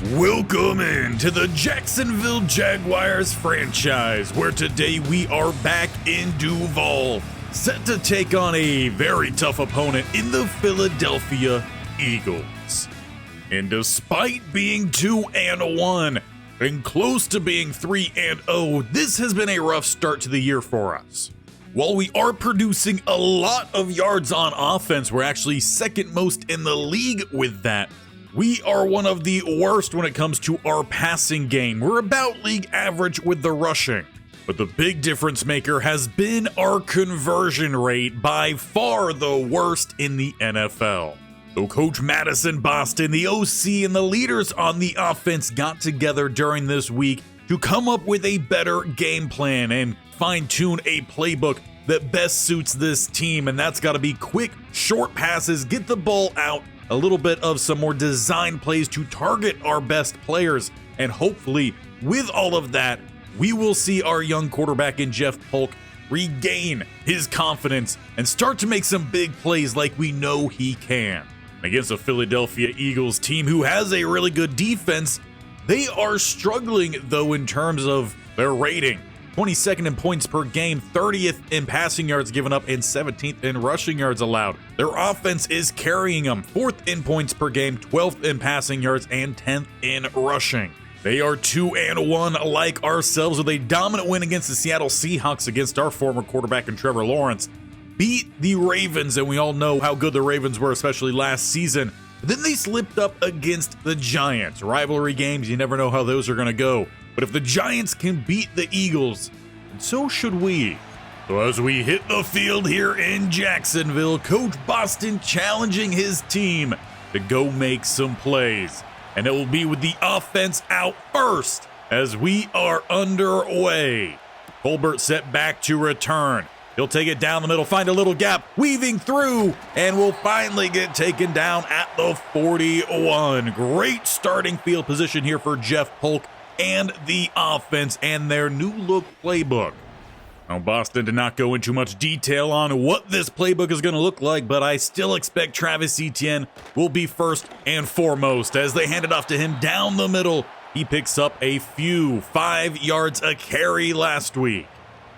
Welcome in to the Jacksonville Jaguars franchise, where today we are back in Duval, set to take on a very tough opponent in the Philadelphia Eagles. And despite being 2-1 and close to being 3-0, this has been a rough start to the year for us. While we are producing a lot of yards on offense, we're actually second most in the league with that. We are one of the worst when it comes to our passing game. We're about league average with the rushing. But the big difference maker has been our conversion rate, by far the worst in the NFL. So Coach Madison Boston, the OC, and the leaders on the offense got together during this week to come up with a better game plan and fine-tune a playbook that best suits this team. And that's got to be quick, short passes, get the ball out, a little bit of some more design plays to target our best players. And hopefully, with all of that, we will see our young quarterback in Jeff Polk regain his confidence and start to make some big plays like we know he can. Against a Philadelphia Eagles team who has a really good defense, they are struggling though in terms of their rating. 22nd in points per game, 30th in passing yards given up, and 17th in rushing yards allowed. Their offense is carrying them, 4th in points per game, 12th in passing yards, and 10th in rushing. They are 2-1 like ourselves, with a dominant win against the Seattle Seahawks against our former quarterback and Trevor Lawrence. Beat the Ravens, and we all know how good the Ravens were, especially last season. But then they slipped up against the Giants. Rivalry games, you never know how those are going to go. But if the Giants can beat the Eagles, so should we. So as we hit the field here in Jacksonville, Coach Boston challenging his team to go make some plays. And it will be with the offense out first as we are underway. Colbert set back to return. He'll take it down the middle, find a little gap, weaving through, and will finally get taken down at the 41. Great starting field position here for Jeff Polk and the offense and their new look playbook. Now, Boston did not go into much detail on what this playbook is going to look like, but I still expect Travis Etienne will be first and foremost as they hand it off to him down the middle. He picks up a few 5 yards a carry last week.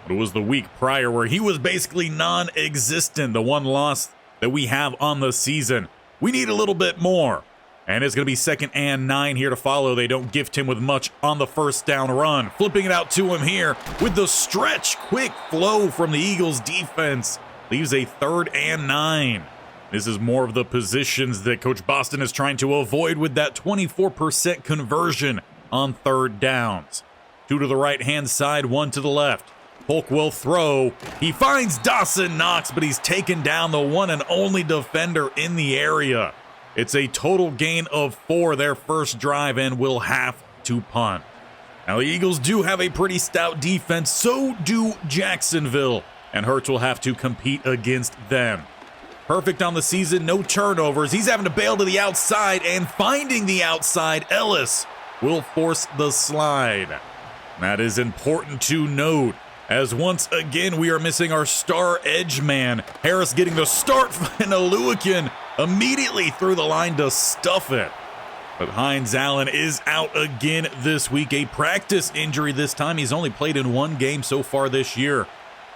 But it was the week prior where he was basically non-existent, the one loss that we have on the season. We need a little bit more. And it's going to be 2nd and 9 here to follow. They don't gift him with much on the first down run. Flipping it out to him here with the stretch. Quick flow from the Eagles defense. Leaves a 3rd and 9. This is more of the positions that Coach Boston is trying to avoid with that 24% conversion on 3rd downs. 2 to the right-hand side, 1 to the left. Polk will throw. He finds Dawson Knox, but he's taken down the one and only defender in the area. It's a total gain of 4 their first drive and will have to punt. Now, the Eagles do have a pretty stout defense, so do Jacksonville, and Hurts will have to compete against them. Perfect on the season, no turnovers. He's having to bail to the outside, and finding the outside, Ellis will force the slide. That is important to note, as once again we are missing our star edge man. Harris getting the start, and Oluwakin immediately through the line to stuff it. But Hines Allen is out again this week. A practice injury this time. He's only played in 1 game so far this year.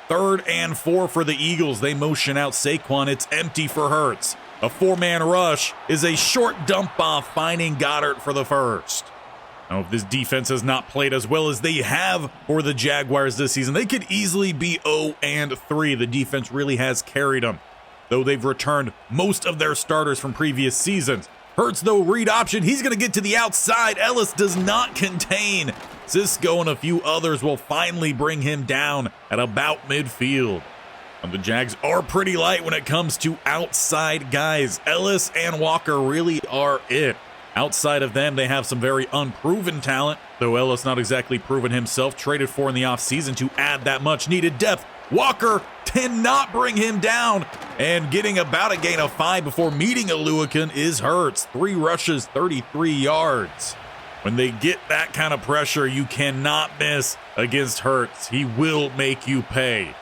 3rd and 4 for the Eagles. They motion out Saquon. It's empty for Hurts. A 4-man rush is a short dump off, finding Goddard for the first. Now, if this defense has not played as well as they have for the Jaguars this season, they could easily be 0-3. The defense really has carried them, though they've returned most of their starters from previous seasons. Hurts, though, read option. He's going to get to the outside. Ellis does not contain. Cisco and a few others will finally bring him down at about midfield. And the Jags are pretty light when it comes to outside guys. Ellis and Walker really are it. Outside of them, they have some very unproven talent, though Ellis not exactly proven himself, traded for in the offseason to add that much needed depth. Walker cannot bring him down, and getting about a gain of 5 before meeting Oluwakin is Hurts. 3 rushes, 33 yards. When they get that kind of pressure, you cannot miss against Hurts. He will make you pay.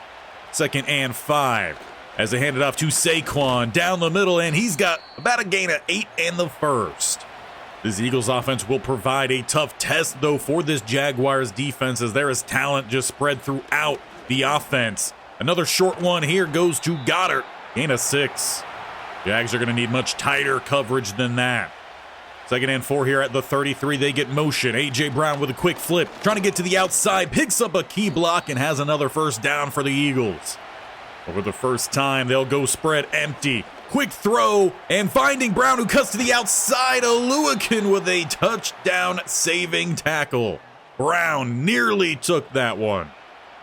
2nd and 5 as they hand it off to Saquon down the middle, and he's got about a gain of 8 in the first. This Eagles offense will provide a tough test, though, for this Jaguars defense, as there is talent just spread throughout the offense. Another short one here goes to Goddard. Gain of 6. Jags are going to need much tighter coverage than that. 2nd and 4 here at the 33. They get motion. A.J. Brown with a quick flip, trying to get to the outside, picks up a key block and has another first down for the Eagles. For the first time, they'll go spread empty. Quick throw, and finding Brown, who cuts to the outside. Oluwakin with a touchdown-saving tackle. Brown nearly took that one.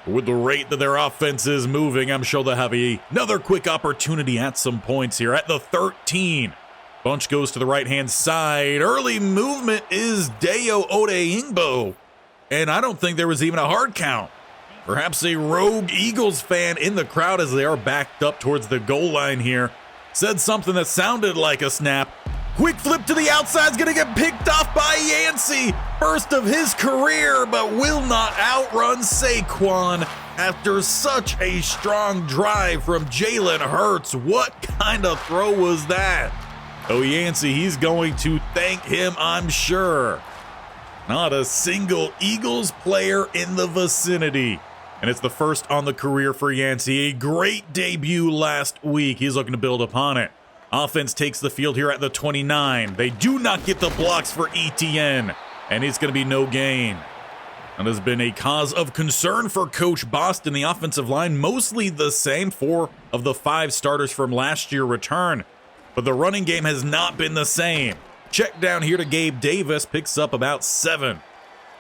With the rate that their offense is moving, I'm sure they'll have another quick opportunity at some points here at the 13. Bunch goes to the right-hand side. Early movement is Dayo Odeyingbo, and I don't think there was even a hard count. Perhaps a rogue Eagles fan in the crowd, as they are backed up towards the goal line here, said something that sounded like a snap. Quick flip to the outside is going to get picked off by Yancey. First of his career, but will not outrun Saquon after such a strong drive from Jalen Hurts. What kind of throw was that? Oh, Yancey, he's going to thank him, I'm sure. Not a single Eagles player in the vicinity. And it's the first on the career for Yancey. A great debut last week. He's looking to build upon it. Offense takes the field here at the 29. They do not get the blocks for ETN, and it's going to be no gain. That has been a cause of concern for Coach Boston. The offensive line mostly the same. 4 of the 5 starters from last year return, but the running game has not been the same. Check down here to Gabe Davis, picks up about 7.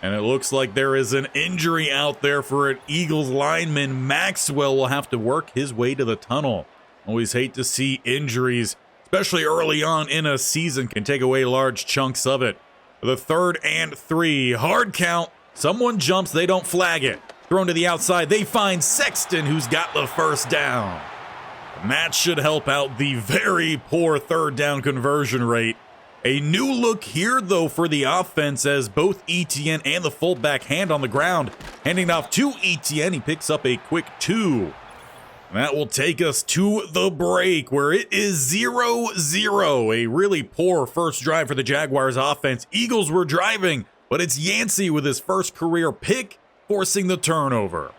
And it looks like there is an injury out there for an Eagles lineman. Maxwell will have to work his way to the tunnel. Always hate to see injuries, especially early on in a season, can take away large chunks of it. The 3rd and 3, hard count. Someone jumps, they don't flag it. Thrown to the outside, they find Sexton, who's got the first down. And that should help out the very poor 3rd down conversion rate. A new look here, though, for the offense, as both ETN and the fullback hand on the ground. Handing off to ETN, he picks up a quick 2. That will take us to the break, where it is 0-0. A really poor first drive for the Jaguars offense. Eagles were driving, but it's Yancey with his first career pick, forcing the turnover.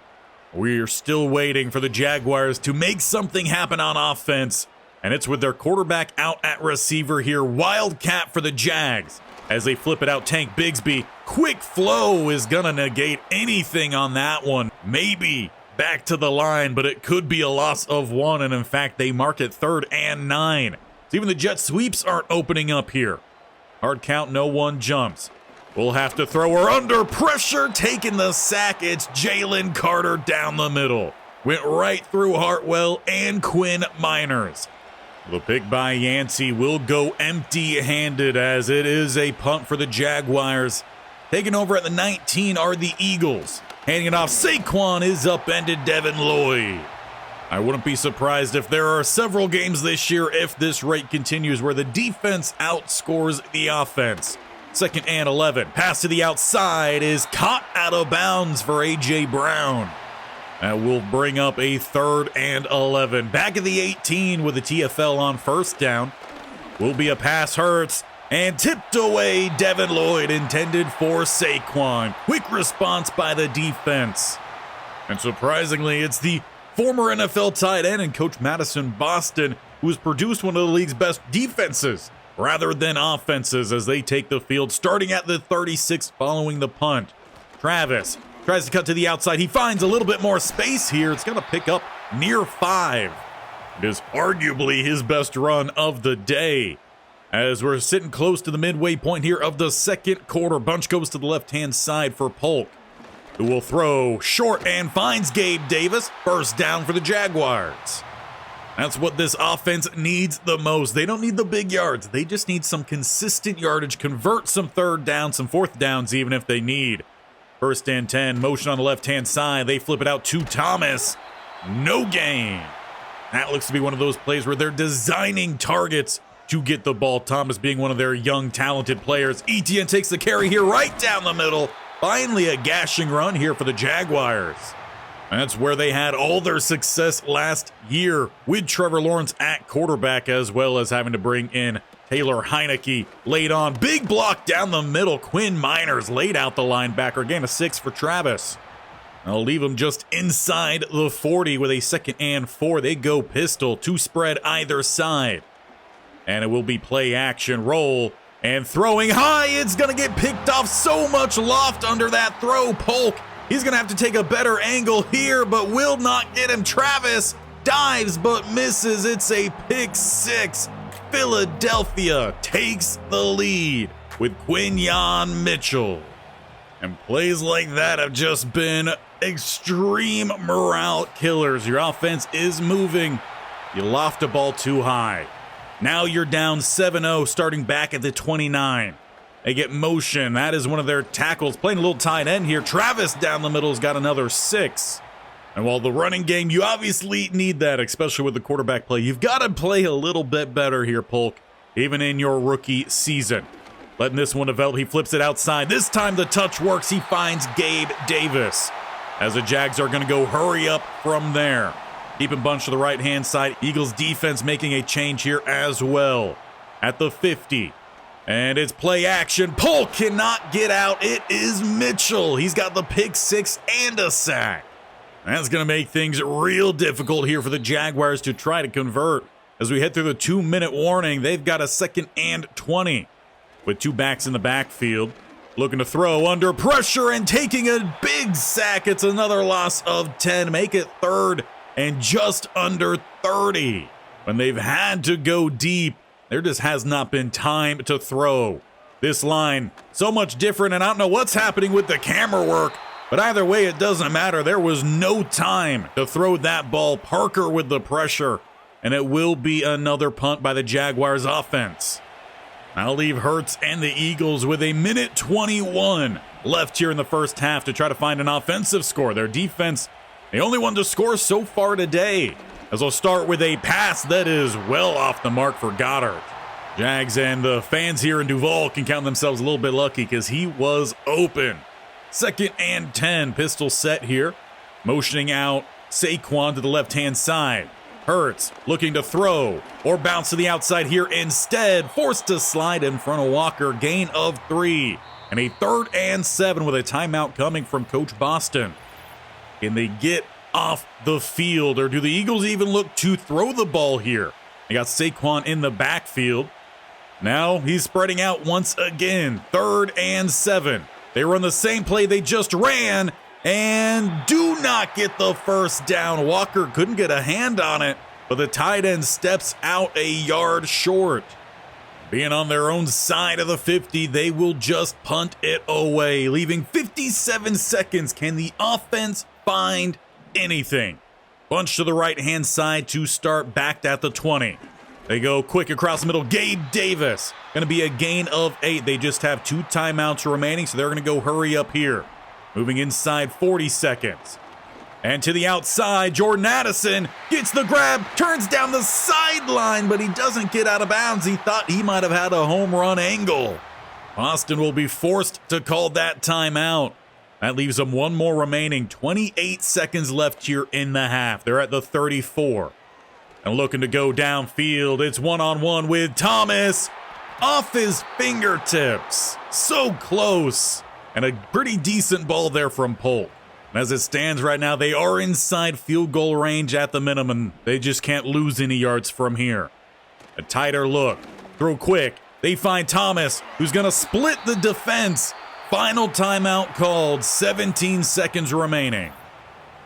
We're still waiting for the Jaguars to make something happen on offense. And it's with their quarterback out at receiver here. Wildcat for the Jags as they flip it out. Tank Bigsby. Quick flow is going to negate anything on that one. Maybe back to the line, but it could be a loss of 1. And in fact, they mark it 3rd and 9. So even the jet sweeps aren't opening up here. Hard count, no one jumps. We'll have to throw her under pressure. Taking the sack, it's Jalen Carter down the middle. Went right through Hartwell and Quinn Miners. The pick by Yancey will go empty-handed, as it is a punt for the Jaguars. Taking over at the 19 are the Eagles. Handing it off, Saquon is upended. Devin Lloyd. I wouldn't be surprised if there are several games this year, if this rate continues, where the defense outscores the offense. 2nd and 11. Pass to the outside is caught out of bounds for A.J. Brown. That will bring up a 3rd and 11. Back at the 18 with the TFL on first down. Will be a pass, Hurts, and tipped away. Devin Lloyd, intended for Saquon. Quick response by the defense. And surprisingly, it's the former NFL tight end and Coach Madison Boston who has produced one of the league's best defenses rather than offenses, as they take the field starting at the 36 following the punt. Travis tries to cut to the outside. He finds a little bit more space here. It's going to pick up near 5. It is arguably his best run of the day, as we're sitting close to the midway point here of the 2nd quarter. Bunch goes to the left-hand side for Polk, who will throw short and finds Gabe Davis. First down for the Jaguars. That's what this offense needs the most. They don't need the big yards. They just need some consistent yardage. Convert some 3rd downs, some 4th downs even if they need. 1st and 10, motion on the left-hand side. They flip it out to Thomas. No gain. That looks to be one of those plays where they're designing targets to get the ball. Thomas being one of their young, talented players. ETN takes the carry here right down the middle. Finally a gashing run here for the Jaguars. That's where they had all their success last year, with Trevor Lawrence at quarterback, as well as having to bring in Taylor Heineke laid on. Big block down the middle. Quinn Miners laid out the linebacker. Gain of 6 for Travis. I'll leave him just inside the 40 with a 2nd and 4. They go pistol, 2 spread either side. And it will be play action, roll, and throwing high. It's going to get picked off. So much loft under that throw. Polk, he's going to have to take a better angle here, but will not get him. Travis dives but misses. It's a pick 6. Philadelphia takes the lead with Quinyon Mitchell. And plays like that have just been extreme morale killers. Your offense is moving. You loft a ball too high. Now you're down 7-0 starting back at the 29. They get motion. That is one of their tackles. Playing a little tight end here. Travis down the middle has got another 6. And while the running game, you obviously need that, especially with the quarterback play. You've got to play a little bit better here, Polk, even in your rookie season. Letting this one develop. He flips it outside. This time the touch works. He finds Gabe Davis. As the Jags are going to go hurry up from there. Keep him bunched to the right-hand side. Eagles defense making a change here as well. At the 50. And it's play action. Polk cannot get out. It is Mitchell. He's got the pick 6 and a sack. That's going to make things real difficult here for the Jaguars to try to convert. As we head through the 2-minute warning, they've got a 2nd and 20. With 2 backs in the backfield. Looking to throw under pressure and taking a big sack. It's another loss of 10. Make it 3rd and just under 30. When they've had to go deep, there just has not been time to throw. This line, so much different, and I don't know what's happening with the camera work, but either way, it doesn't matter. There was no time to throw that ball. Parker with the pressure, and it will be another punt by the Jaguars offense. I'll leave Hurts and the Eagles with a minute 21 left here in the first half to try to find an offensive score. Their defense, the only one to score so far today, as they'll start with a pass that is well off the mark for Goddard. Jags and the fans here in Duval can count themselves a little bit lucky because he was open. 2nd and 10, pistol set here. Motioning out Saquon to the left-hand side. Hurts looking to throw or bounce to the outside here instead. Forced to slide in front of Walker. Gain of 3. And a 3rd and 7 with a timeout coming from Coach Boston. Can they get off the field, or do the Eagles even look to throw the ball here? They got Saquon in the backfield. Now he's spreading out once again. 3rd and 7. They run the same play they just ran and do not get the first down. Walker couldn't get a hand on it, but the tight end steps out a yard short. Being on their own side of the 50, they will just punt it away, leaving 57 seconds. Can the offense find anything? Bunch to the right-hand side to start backed at the 20. They go quick across the middle. Gabe Davis. Going to be a gain of 8. They just have 2 timeouts remaining, so they're going to go hurry up here. Moving inside 40 seconds. And to the outside, Jordan Addison gets the grab, turns down the sideline, but he doesn't get out of bounds. He thought he might have had a home run angle. Boston will be forced to call that timeout. That leaves them 1 more remaining. 28 seconds left here in the half. They're at the 34. And looking to go downfield. It's one-on-one with Thomas. Off his fingertips. So close. And a pretty decent ball there from Polk. As it stands right now, they are inside field goal range at the minimum. They just can't lose any yards from here. A tighter look. Throw quick. They find Thomas, who's going to split the defense. Final timeout called. 17 seconds remaining.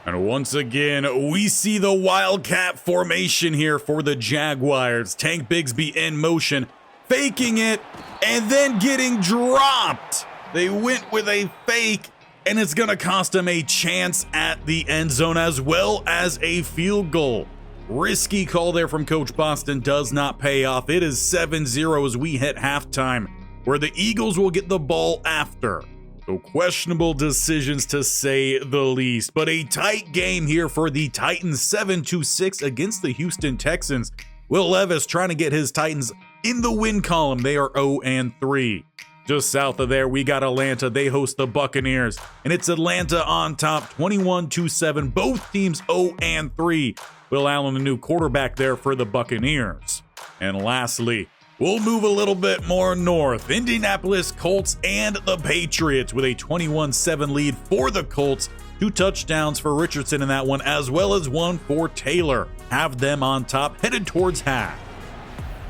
And once again, we see the Wildcat formation here for the Jaguars. Tank Bigsby in motion, faking it, and then getting dropped. They went with a fake, and it's going to cost them a chance at the end zone as well as a field goal. Risky call there from Coach Boston does not pay off. It is 7-0 as we hit halftime, where the Eagles will get the ball after. So questionable decisions to say the least, but a tight game here for the Titans, 7-6 against the Houston Texans. Will Levis trying to get his Titans in the win column. They are 0-3. Just south of there, we got Atlanta. They host the Buccaneers, and it's Atlanta on top, 21-7. Both teams 0-3. Will Allen, the new quarterback there for the Buccaneers. And lastly, We'll move a little bit more north. Indianapolis Colts and the Patriots with a 21-7 lead for the Colts. 2 touchdowns for Richardson in that one, as well as 1 for Taylor. Have them on top, headed towards half.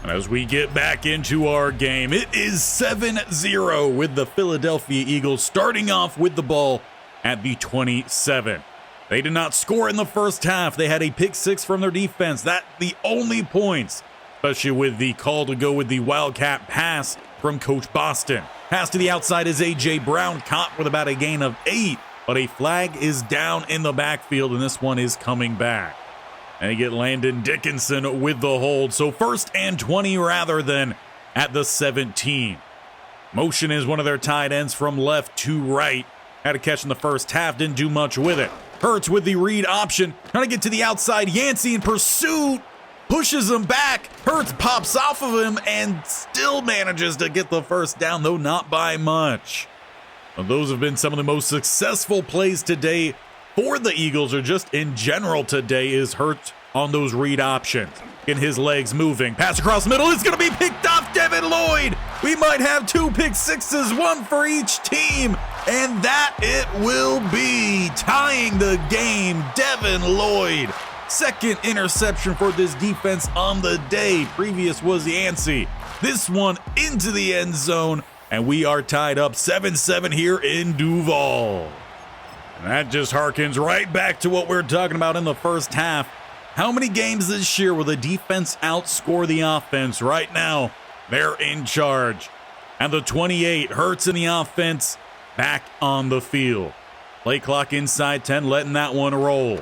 And as we get back into our game, it is 7-0 with the Philadelphia Eagles starting off with the ball at the 27. They did not score in the first half. They had a pick 6 from their defense. That's the only points, especially with the call to go with the Wildcat pass from Coach Boston. Pass to the outside is A.J. Brown, caught with about a gain of 8, but a flag is down in the backfield, and this one is coming back. And you get Landon Dickinson with the hold. So 1st and 20 rather than at the 17. Motion is one of their tight ends from left to right. Had a catch in the first half, didn't do much with it. Hurts with the read option, trying to get to the outside. Yancey in pursuit, pushes him back. Hurts pops off of him and still manages to get the first down, though not by much. Well, those have been some of the most successful plays today for the Eagles, or just in general today, is Hurts on those read options. Getting his legs moving. Pass across the middle. It's going to be picked off. Devin Lloyd. We might have 2 pick 6s, 1 for each team. And that it will be. Tying the game, Devin Lloyd. 2nd interception for this defense on the day. Previous was Yancey. This one into the end zone. And we are tied up 7-7 here in Duval. And that just harkens right back to what we were talking about in the first half. How many games this year will the defense outscore the offense? Right now, they're in charge. And the 28 Hurts in the offense back on the field. Play clock inside 10, letting that one roll.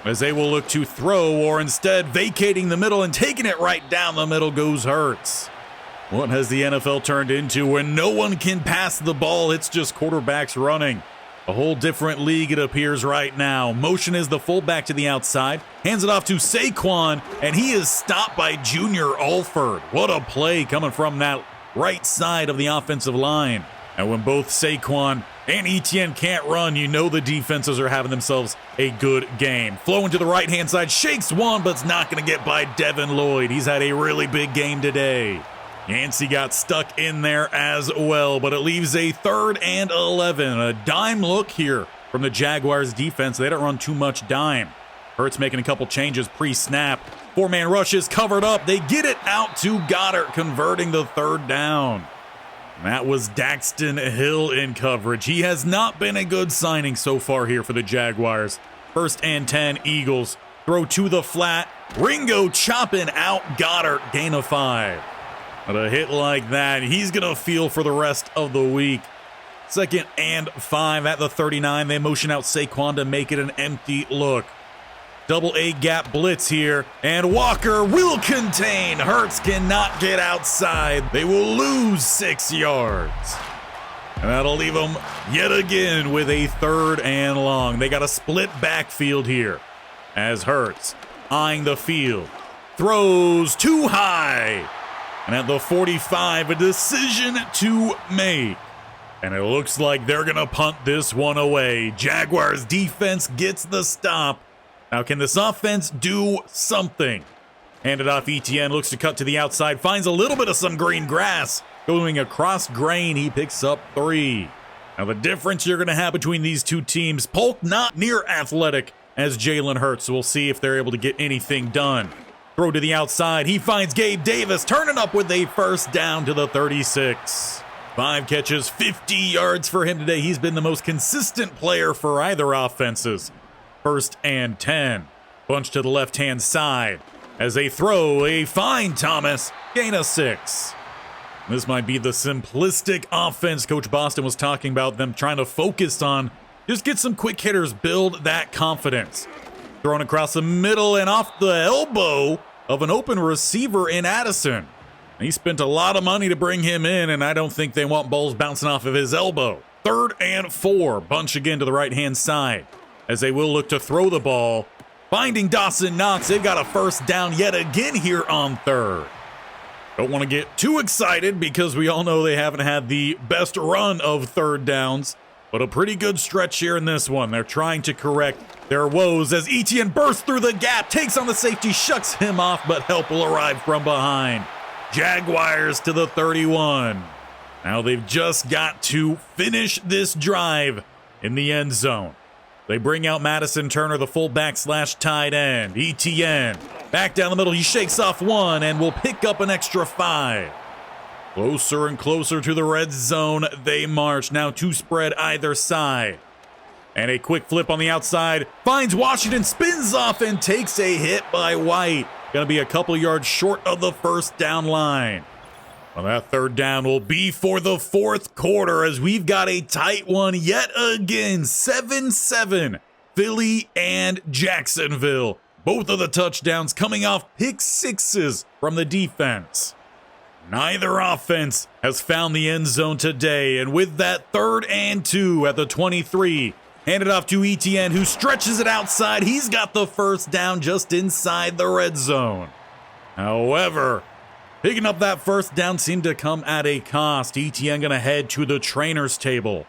As they will look to throw, or instead vacating the middle and taking it right down the middle goes Hurts. What has the NFL turned into when no one can pass the ball? It's just quarterbacks running. A whole different league, it appears right now. Motion is the fullback to the outside. Hands it off to Saquon, and he is stopped by Junior Alford. What a play coming from that right side of the offensive line. And when both Saquon and Etienne can't run, you know the defenses are having themselves a good game. Flowing to the right-hand side, shakes one, but it's not going to get by Devin Lloyd. He's had a really big game today. Yancey got stuck in there as well, but it leaves a 3rd and 11. A dime look here from the Jaguars defense. They don't run too much dime. Hurts making a couple changes pre-snap. 4-man rush is covered up. They get it out to Goddard, converting the 3rd down. And that was Daxton Hill in coverage. He has not been a good signing so far here for the Jaguars. 1st and 10, Eagles. Throw to the flat. Ringo chopping out Goddard, gain of 5. But a hit like that, he's going to feel for the rest of the week. 2nd and 5 at the 39. They motion out Saquon to make it an empty look. Double A gap blitz here, and Walker will contain. Hurts cannot get outside. They will lose 6 yards. And that'll leave them yet again with a 3rd and long. They got a split backfield here as Hurts eyeing the field. Throws too high. And at the 45, a decision to make. And it looks like they're going to punt this one away. Jaguars defense gets the stop. Now can this offense do something? Handed off Etienne, looks to cut to the outside, finds a little bit of some green grass. Going across grain, he picks up 3. Now the difference you're going to have between these two teams, Polk not near athletic as Jalen Hurts. So we'll see if they're able to get anything done. Throw to the outside. He finds Gabe Davis, turning up with a 1st down to the 36. 5 catches, 50 yards for him today. He's been the most consistent player for either offenses. 1st and 10. Bunch to the left-hand side. As they throw, a fine Thomas, gain of 6. This might be the simplistic offense Coach Boston was talking about, them trying to focus on. Just get some quick hitters, build that confidence. Thrown across the middle and off the elbow of an open receiver in Addison. He spent a lot of money to bring him in, and I don't think they want balls bouncing off of his elbow. 3rd and 4. Bunch again to the right-hand side as they will look to throw the ball. Finding Dawson Knox. They've got a 1st down yet again here on 3rd. Don't want to get too excited because we all know they haven't had the best run of 3rd downs, but a pretty good stretch here in this one. They're trying to correct their woes as Etienne bursts through the gap, takes on the safety, shucks him off, but help will arrive from behind. Jaguars to the 31. Now they've just got to finish this drive in the end zone. They bring out Madison Turner, the fullback / tight end. ETN back down the middle. He shakes off one and will pick up an extra 5. Closer and closer to the red zone they march. Now 2 spread either side. And a quick flip on the outside. Finds Washington, spins off and takes a hit by White. Going to be a couple yards short of the first down line. Well, that third down will be for the fourth quarter as we've got a tight one yet again. 7-7, Philly and Jacksonville. Both of the touchdowns coming off pick sixes from the defense. Neither offense has found the end zone today, and with that 3rd and 2 at the 23, handed off to ETN, who stretches it outside. He's got the first down just inside the red zone. However, picking up that first down seemed to come at a cost. ETN going to head to the trainer's table.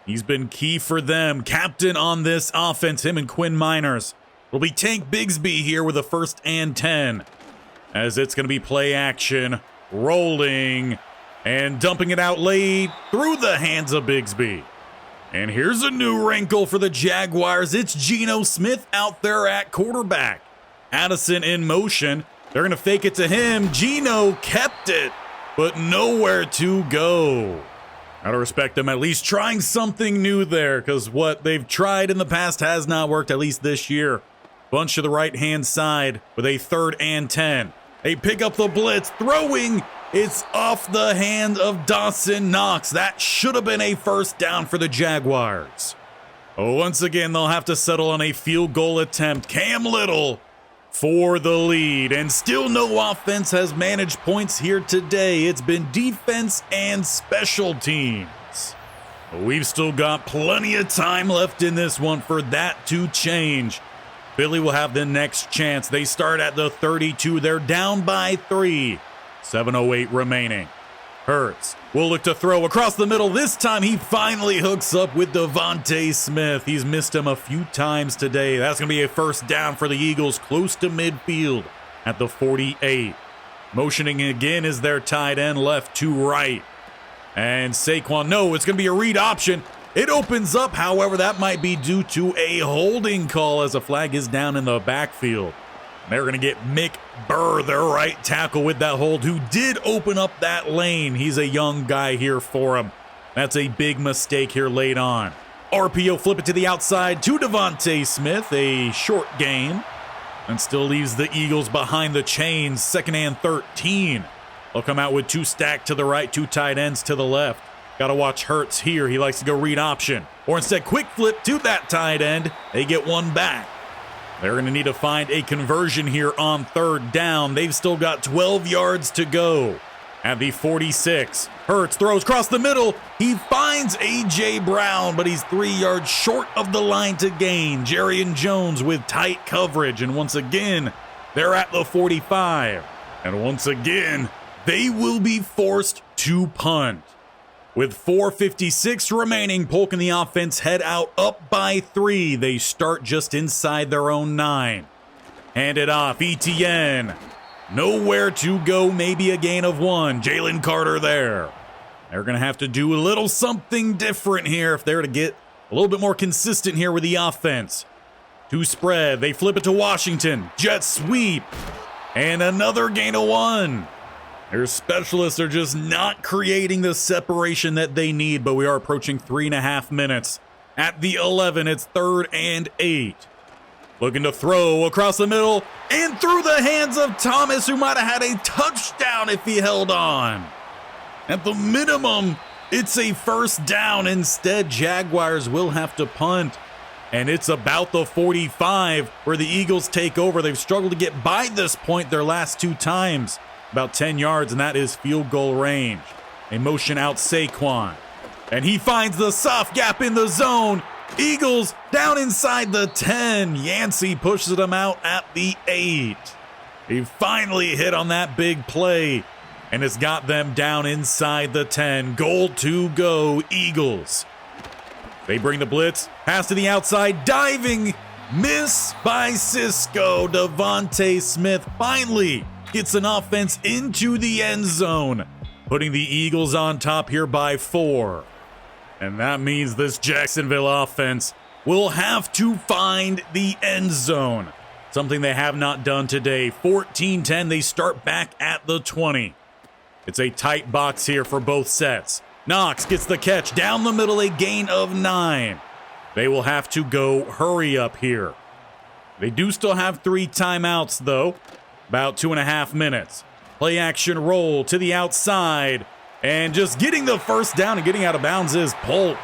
He's been key for them. Captain on this offense, him and Quinn Miners. It'll be Tank Bigsby here with a 1st and 10. As it's going to be play action, rolling, and dumping it out late through the hands of Bigsby. And here's a new wrinkle for the Jaguars. It's Geno Smith out there at quarterback. Addison in motion. They're going to fake it to him. Geno kept it, but nowhere to go. Gotta respect them at least trying something new there, because what they've tried in the past has not worked, at least this year. Bunch to the right-hand side with a 3rd and 10. They pick up the blitz, throwing. It's off the hand of Dawson Knox. That should have been a first down for the Jaguars. Once again, they'll have to settle on a field goal attempt. Cam Little for the lead, and still no offense has managed points here today. It's been defense and special teams. We've still got plenty of time left in this one for that to change. Philly will have the next chance. They start at the 32. They're down by 3. 7:08 remaining. Hurts will look to throw across the middle. This time he finally hooks up with Devontae Smith. He's missed him a few times today. That's going to be a first down for the Eagles close to midfield at the 48. Motioning again is their tight end left to right. And Saquon, no, it's going to be a read option. It opens up, however, that might be due to a holding call as a flag is down in the backfield. They're going to get Mick Burr, their right tackle, with that hold, who did open up that lane. He's a young guy here for him. That's a big mistake here late on. RPO, flip it to the outside to Devontae Smith, a short gain, and still leaves the Eagles behind the chains. 2nd and 13. They'll come out with 2 stacked to the right, 2 tight ends to the left. Got to watch Hurts here. He likes to go read option. Or instead, quick flip to that tight end. They get one back. They're going to need to find a conversion here on 3rd down. They've still got 12 yards to go. At the 46, Hurts throws across the middle. He finds A.J. Brown, but he's 3 yards short of the line to gain. Jerry Jones with tight coverage. And once again, they're at the 45. And once again, they will be forced to punt. With 4:56 remaining, Polk and the offense head out up by 3. They start just inside their own 9. Hand it off, ETN. Nowhere to go, maybe a gain of 1. Jalen Carter there. They're going to have to do a little something different here if they're to get a little bit more consistent here with the offense. 2 spread, they flip it to Washington. Jet sweep. And another gain of 1. Their specialists are just not creating the separation that they need, but we are approaching 3.5 minutes. At the 11, it's 3rd and 8. Looking to throw across the middle and through the hands of Thomas, who might have had a touchdown if he held on. At the minimum, it's a first down. Instead, Jaguars will have to punt. And it's about the 45 where the Eagles take over. They've struggled to get by this point their last 2 times. About 10 yards, and that is field goal range. A motion out Saquon. And he finds the soft gap in the zone. Eagles down inside the 10. Yancey pushes them out at the 8. He finally hit on that big play, and it's got them down inside the 10. Goal to go, Eagles. They bring the blitz. Pass to the outside. Diving. Miss by Cisco. Devontae Smith finally gets an offense into the end zone, putting the Eagles on top here by 4. And that means this Jacksonville offense will have to find the end zone, something they have not done today. 14-10, they start back at the 20. It's a tight box here for both sets. Knox gets the catch down the middle, a gain of 9. They will have to go hurry up here. They do still have 3 timeouts, though. About 2.5 minutes. Play action roll to the outside. And just getting the first down and getting out of bounds is Polk.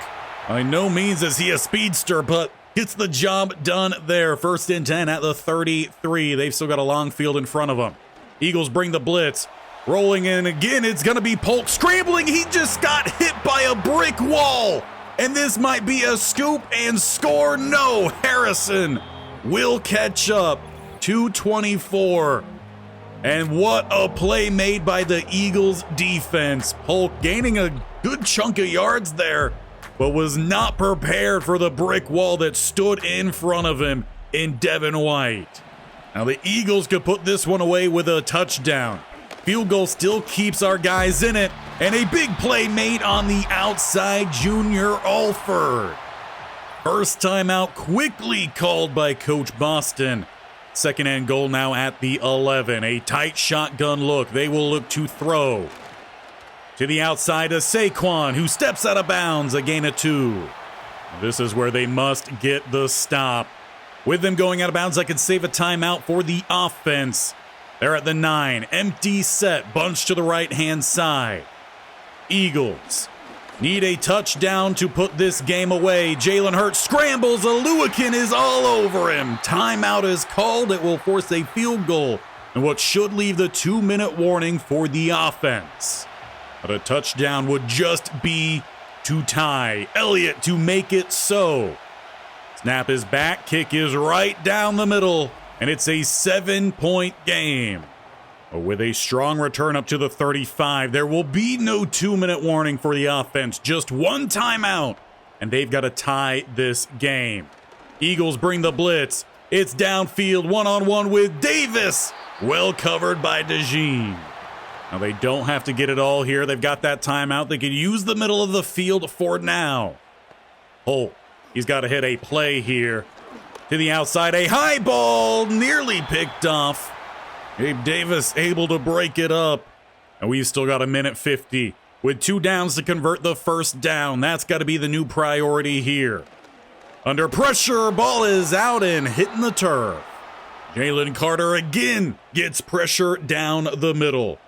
By no means is he a speedster, but gets the job done there. 1st and 10 at the 33. They've still got a long field in front of them. Eagles bring the blitz. Rolling in again, it's going to be Polk scrambling. He just got hit by a brick wall. And this might be a scoop and score. No, Harrison will catch up. 2:24. And what a play made by the Eagles defense. Polk gaining a good chunk of yards there, but was not prepared for the brick wall that stood in front of him in Devin White. Now the Eagles could put this one away with a touchdown. Field goal still keeps our guys in it, and a big play made on the outside, Junior Alford. First timeout quickly called by Coach Boston. 2nd and goal now at the 11. A tight shotgun look. They will look to throw. To the outside of Saquon, who steps out of bounds, a gain of 2. This is where they must get the stop. With them going out of bounds, I could save a timeout for the offense. They're at the 9. Empty set. Bunch to the right-hand side. Eagles need a touchdown to put this game away. Jalen Hurts scrambles. Aluakin is all over him. Timeout is called. It will force a field goal, and what should leave the 2-minute warning for the offense. But a touchdown would just be to tie. Elliott to make it so. Snap is back. Kick is right down the middle. And it's a 7-point game. With a strong return up to the 35, there will be no 2-minute warning for the offense. Just 1 timeout, and they've got to tie this game. Eagles bring the blitz. It's downfield, one-on-one with Davis. Well covered by DeJean. Now they don't have to get it all here. They've got that timeout. They can use the middle of the field for now. Holt, he's got to hit a play here. To the outside, a high ball nearly picked off. Gabe Davis able to break it up. And we've still got 1:50 with 2 downs to convert the first down. That's got to be the new priority here. Under pressure, ball is out and hitting the turf. Jalen Carter again gets pressure down the middle.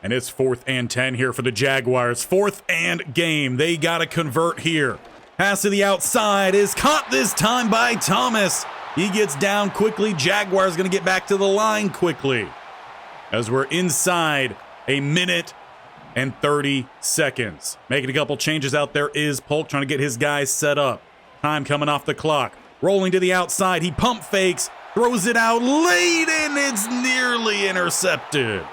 And it's 4th and 10 here for the Jaguars. 4th and game. They got to convert here. Pass to the outside is caught this time by Thomas. He gets down quickly. Jaguars going to get back to the line quickly. As we're inside 1:30. Making a couple changes out there is Polk trying to get his guys set up. Time coming off the clock. Rolling to the outside. He pump fakes. Throws it out late and it's nearly intercepted.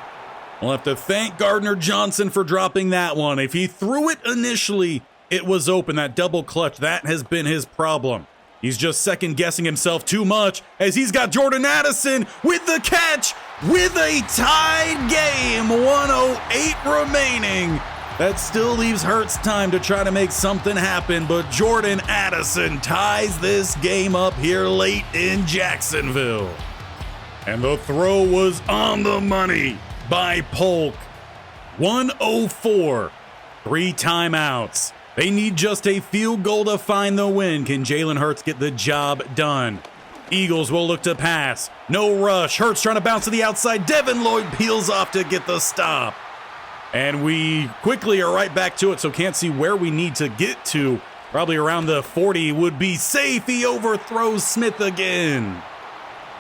We'll have to thank Gardner Johnson for dropping that one. If he threw it initially, it was open. That double clutch, that has been his problem. He's just second-guessing himself too much as he's got Jordan Addison with the catch with a tied game. 1:08 remaining. That still leaves Hurts time to try to make something happen, but Jordan Addison ties this game up here late in Jacksonville. And the throw was on the money by Polk. 1:04. 3 timeouts. They need just a field goal to find the win. Can Jalen Hurts get the job done? Eagles will look to pass. No rush. Hurts trying to bounce to the outside. Devin Lloyd peels off to get the stop. And we quickly are right back to it, so can't see where we need to get to. Probably around the 40 would be safe. He overthrows Smith again.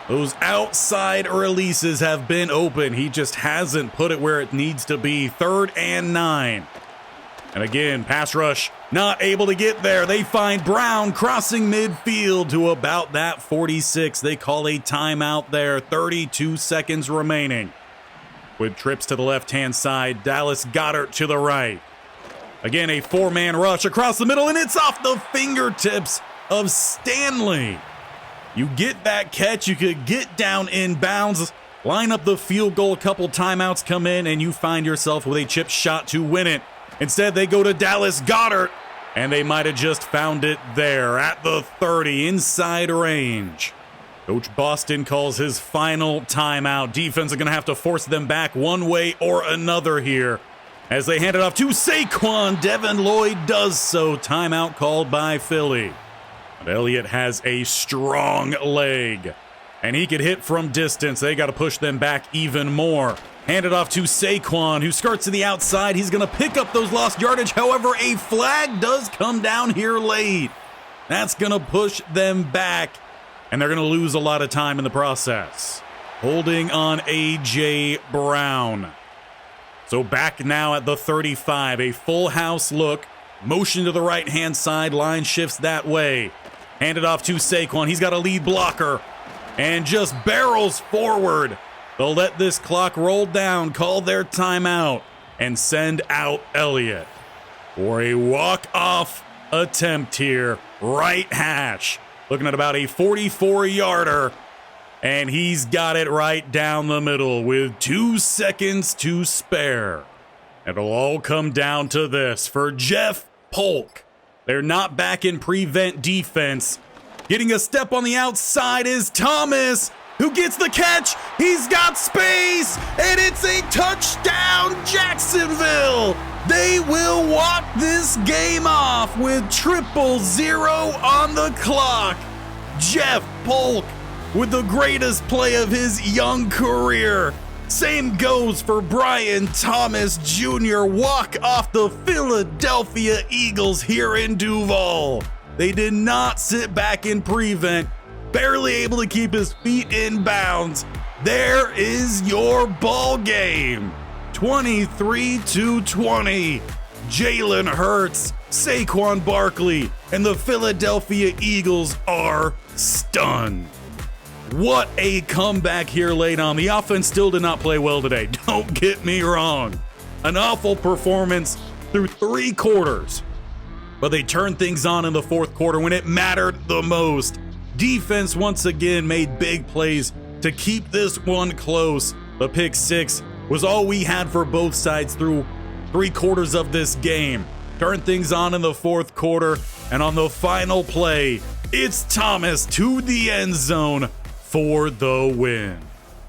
Those outside releases have been open. He just hasn't put it where it needs to be. 3rd and 9. And again, pass rush not able to get there. They find Brown crossing midfield to about that 46. They call a timeout there. 32 seconds remaining. With trips to the left-hand side, Dallas Goedert to the right. Again, a 4-man rush across the middle, and it's off the fingertips of Stanley. You get that catch, you could get down in bounds. line up the field goal, a couple timeouts come in, and you find yourself with a chip shot to win it. Instead, they go to Dallas Goedert, and they might have just found it there at the 30, inside range. Coach Boston calls his final timeout. Defense is going to have to force them back one way or another here. As they hand it off to Saquon, Devin Lloyd does so. Timeout called by Philly. But Elliott has a strong leg, and he could hit from distance. They got to push them back even more. Hand it off to Saquon, who skirts to the outside. He's going to pick up those lost yardage. However, a flag does come down here late. That's going to push them back, and they're going to lose a lot of time in the process. Holding on A.J. Brown. So back now at the 35, a full house look. Motion to the right-hand side, line shifts that way. Hand it off to Saquon. He's got a lead blocker and just barrels forward. They'll let this clock roll down, call their timeout, and send out Elliott for a walk-off attempt here. Right hash. Looking at about a 44-yarder, and he's got it right down the middle with 2 seconds to spare. It'll all come down to this for Jeff Polk. They're not back in prevent defense. Getting a step on the outside is Thomas, who gets the catch. He's got space, and it's a touchdown, Jacksonville. They will walk this game off with 000 on the clock. Jeff Polk with the greatest play of his young career. Same goes for Brian Thomas Jr. Walk off the Philadelphia Eagles here in Duval. They did not sit back in prevent, barely able to keep his feet in bounds. There is your ball game. 23-20. Jalen Hurts, Saquon Barkley, and the Philadelphia Eagles are stunned. What a comeback here late on. The offense still did not play well today. Don't get me wrong. An awful performance through 3 quarters. But they turned things on in the 4th quarter when it mattered the most. Defense once again made big plays to keep this one close. The pick 6 was all we had for both sides through 3 quarters of this game. Turned things on in the 4th quarter, and on the final play, it's Thomas to the end zone for the win.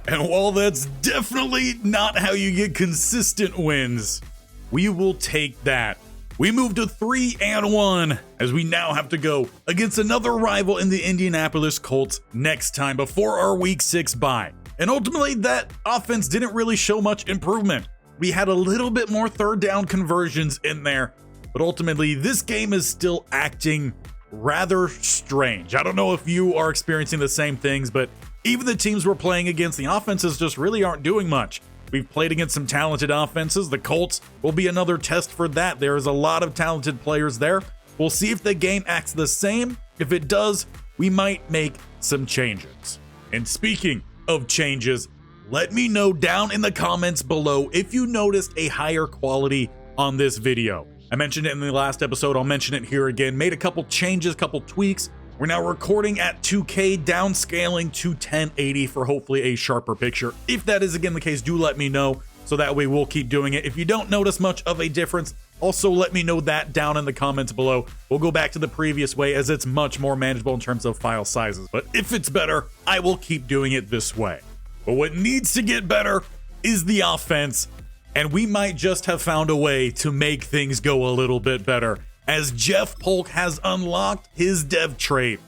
And while that's definitely not how you get consistent wins, we will take that. We move to 3-1 as we now have to go against another rival in the Indianapolis Colts next time before our week 6 bye. And ultimately, that offense didn't really show much improvement. We had a little bit more 3rd down conversions in there, but ultimately this game is still acting rather strange. I don't know if you are experiencing the same things, but even the teams we're playing against, the offenses just really aren't doing much. We've played against some talented offenses. The Colts will be another test for that. There is a lot of talented players there. We'll see if the game acts the same. If it does, we might make some changes. And speaking of changes, let me know down in the comments below if you noticed a higher quality on this video. I mentioned it in the last episode. I'll mention it here again. Made a couple changes, couple tweaks. We're now recording at 2K, downscaling to 1080 for hopefully a sharper picture. If that is again the case, do let me know, so that way we'll keep doing it. If you don't notice much of a difference, also let me know that down in the comments below. We'll go back to the previous way as it's much more manageable in terms of file sizes. But if it's better, I will keep doing it this way. But what needs to get better is the offense, and we might just have found a way to make things go a little bit better, as Jeff Polk has unlocked his dev trait,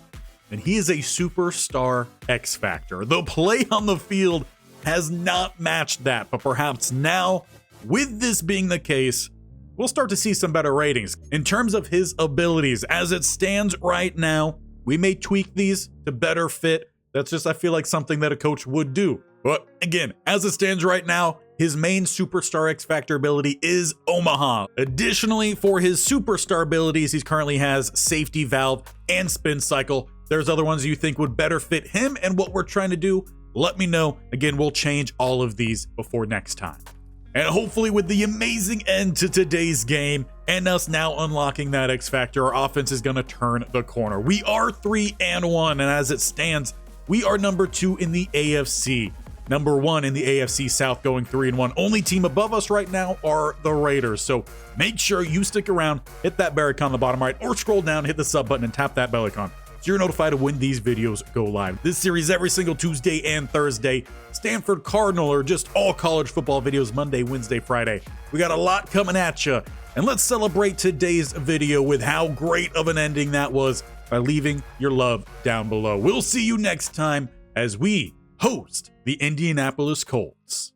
and he is a superstar X Factor. The play on the field has not matched that, but perhaps now, with this being the case, we'll start to see some better ratings. In terms of his abilities, as it stands right now, we may tweak these to better fit. That's just, I feel like, something that a coach would do. But again, as it stands right now, his main superstar X Factor ability is Omaha. Additionally, for his superstar abilities, he currently has safety valve and spin cycle. There's other ones you think would better fit him and what we're trying to do. Let me know. Again, we'll change all of these before next time. And hopefully with the amazing end to today's game and us now unlocking that X Factor, our offense is going to turn the corner. We are 3-1, and as it stands, we are number 2 in the AFC. number 1 in the AFC South, going 3-1. Only team above us right now are the Raiders. So make sure you stick around, hit that bell icon on the bottom right, or scroll down, hit the sub button, and tap that bell icon so you're notified of when these videos go live. This series every single Tuesday and Thursday. Stanford Cardinal, or just all college football videos Monday, Wednesday, Friday. We got a lot coming at you. And let's celebrate today's video with how great of an ending that was by leaving your love down below. We'll see you next time as we host the Indianapolis Colts.